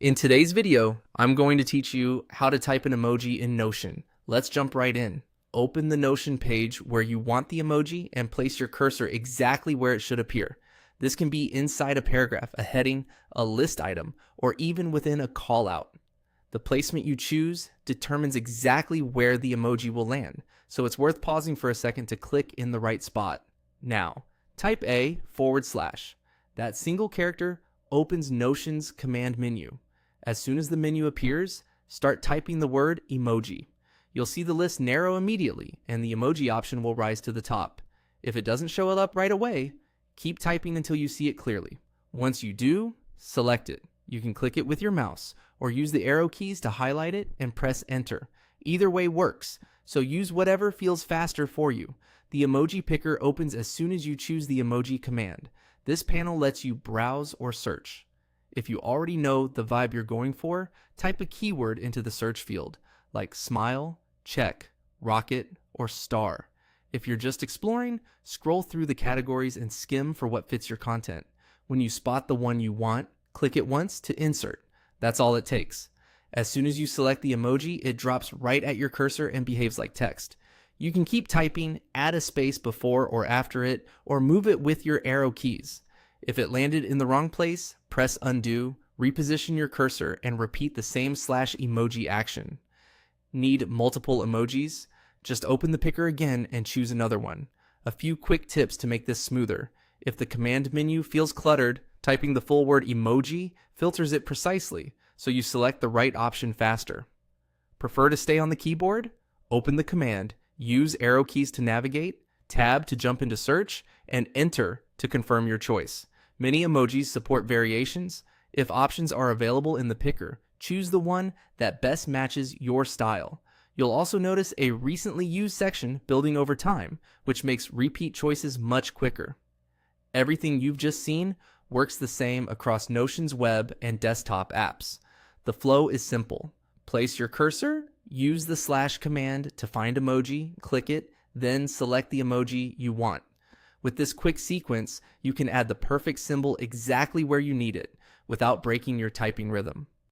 In today's video, I'm going to teach you how to type an emoji in Notion. Let's jump right in. Open the Notion page where you want the emoji and place your cursor exactly where it should appear. This can be inside a paragraph, a heading, a list item, or even within a callout. The placement you choose determines exactly where the emoji will land, so it's worth pausing for a second to click in the right spot. Now, type /. That single character opens Notion's command menu. As soon as the menu appears, start typing the word emoji. You'll see the list narrow immediately, and the emoji option will rise to the top. If it doesn't show up right away, keep typing until you see it clearly. Once you do, select it. You can click it with your mouse, or use the arrow keys to highlight it and press enter. Either way works, so use whatever feels faster for you. The emoji picker opens as soon as you choose the emoji command. This panel lets you browse or search. If you already know the vibe you're going for, type a keyword into the search field, like smile, check, rocket, or star. If you're just exploring, scroll through the categories and skim for what fits your content. When you spot the one you want, click it once to insert. That's all it takes. As soon as you select the emoji, it drops right at your cursor and behaves like text. You can keep typing, add a space before or after it, or move it with your arrow keys. If it landed in the wrong place, press undo, reposition your cursor, and repeat the same /emoji action. Need multiple emojis? Just open the picker again and choose another one. A few quick tips to make this smoother. If the command menu feels cluttered, typing the full word emoji filters it precisely, so you select the right option faster. Prefer to stay on the keyboard? Open the command, use arrow keys to navigate, tab to jump into search, and enter to confirm your choice. Many emojis support variations. If options are available in the picker, choose the one that best matches your style. You'll also notice a recently used section building over time, which makes repeat choices much quicker. Everything you've just seen works the same across Notion's web and desktop apps. The flow is simple. Place your cursor, use the / command to find emoji, click it, then select the emoji you want. With this quick sequence, you can add the perfect symbol exactly where you need it without breaking your typing rhythm.